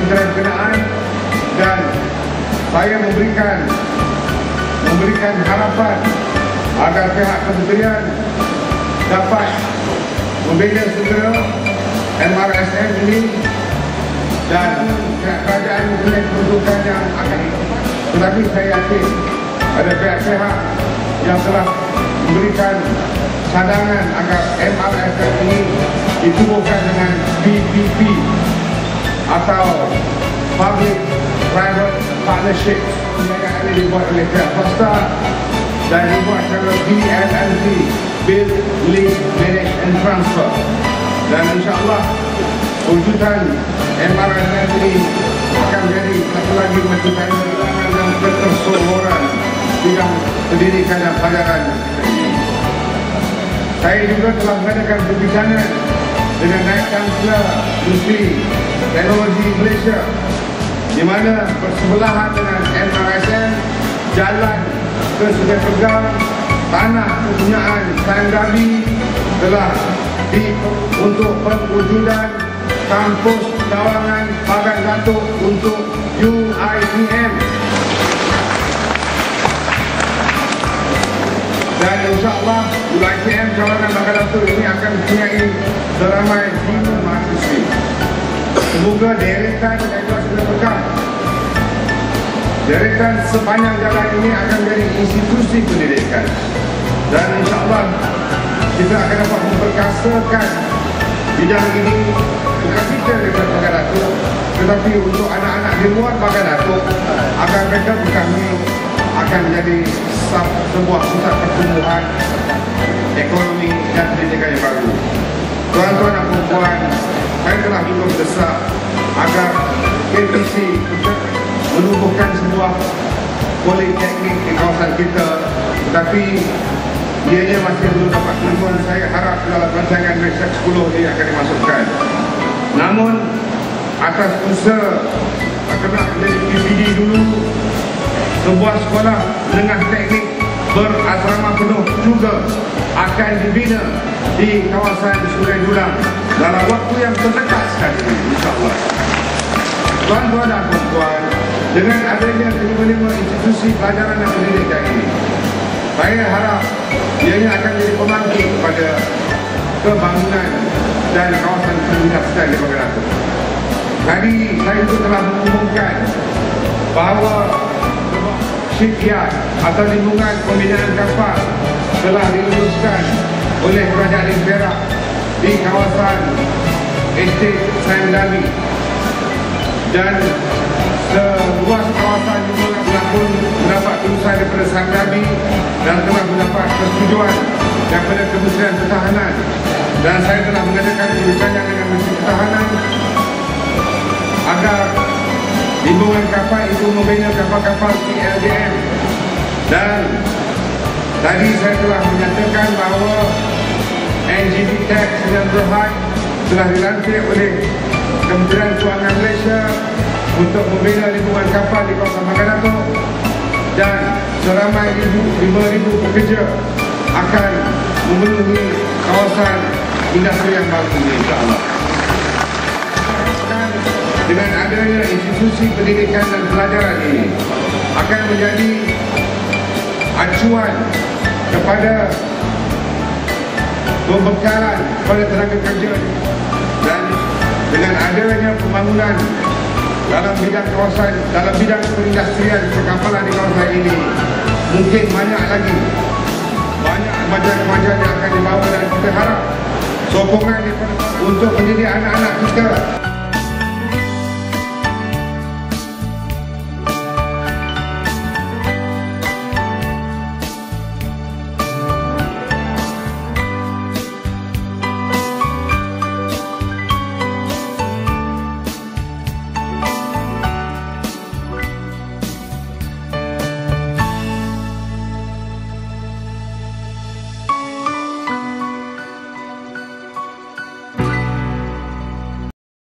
kementerian berkenaan, dan saya memberikan harapan agar pihak kementerian dapat membina segera MRSM ini dan kerajaan mempunyai keputusan yang akan. Tetapi saya yakin ada pihak-pihak yang telah memberikan cadangan agar MRSM ini ditubuhkan dengan PPP atau Public Private Partnership yang ada dibuat oleh pihak swasta dan dibuat secara BLNT, Build, Lease, Manage and Transfer. Dan insyaAllah wujudan MRSM ini akan menjadi satu lagi masukan dalam ketersohoran bidang pendidikan dan pelajaran. Saya juga telah mengadakan perbincangan dengan Naib Kansler Industri Teknologi Malaysia, di mana bersebelahan dengan MRSM, jalan ke Sungai Pegang, tanah kepunyaan Sandabi telah untuk perwujudan kampus cawangan Pagan Datuk untuk UITM. Dan insyaAllah UITM cawangan Pagan Datuk ini akan mempunyai seramai 5 mahasiswa. Semoga deretan deretan sepanjang jalan ini akan menjadi institusi pendidikan, dan insyaAllah kita akan dapat memperkasakan bidang ini bukan kita dekat Pagan Datuk, tetapi untuk anak-anak di luar Pagan Datuk agar mereka kami akan menjadi sebuah pusat pertumbuhan ekonomi dan pendidikan yang baru. Tuan-tuan dan puan-puan, saya telah minta besar agar KPC menubuhkan sebuah politeknik di kawasan kita, tetapi ianya masih belum dapat menemukan. Saya harap dalam rancangan Malaysia 10 ini akan dimasukkan. Namun atas usaha kena menjadi PPD dulu, sebuah sekolah menengah teknik berasrama penuh juga akan dibina di kawasan Sungai Dulang dalam waktu yang terdekat sekali, insyaAllah. Tuan-tuan dan puan-puan, dengan adanya kelima-lima institusi pelajaran dan pendidikan ini, saya harap ianya akan menjadi pembangkit kepada kebangunan dan kawasan pendidikan di Pagan Datuk. Tadi saya juga telah mengumumkan bahawa shipyard atau lingkungan pembinaan kapal telah diluluskan oleh Kerajaan Negeri Perak di kawasan estate Sandabi, dan seluas kawasan juga telah pun mendapat lulusan daripada Sandabi dan telah mendapat persetujuan daripada Kementerian Pertahanan, dan saya telah mengadakan perbincangan dengan Menteri Pertahanan agar lingkungan kapal itu membina kapal-kapal PLDM. Dan tadi saya telah menyatakan bahawa NGP Tech Sdn Bhd telah dilantik oleh Kementerian Kewangan Malaysia untuk membina lingkungan kapal di kawasan Pagan Datuk, dan seramai 5,000 pekerja akan memenuhi kawasan industri yang baru ini, insyaAllah. Dengan adanya institusi pendidikan dan pelajaran ini akan menjadi acuan kepada pembekalan kepada tenaga kerja, dan dengan adanya pembangunan dalam bidang kawasan, dalam bidang perindustrian perkapalan di kawasan ini, mungkin banyak kemajuan yang akan dibawa, dan kita harap sokongan untuk mendidik anak-anak kita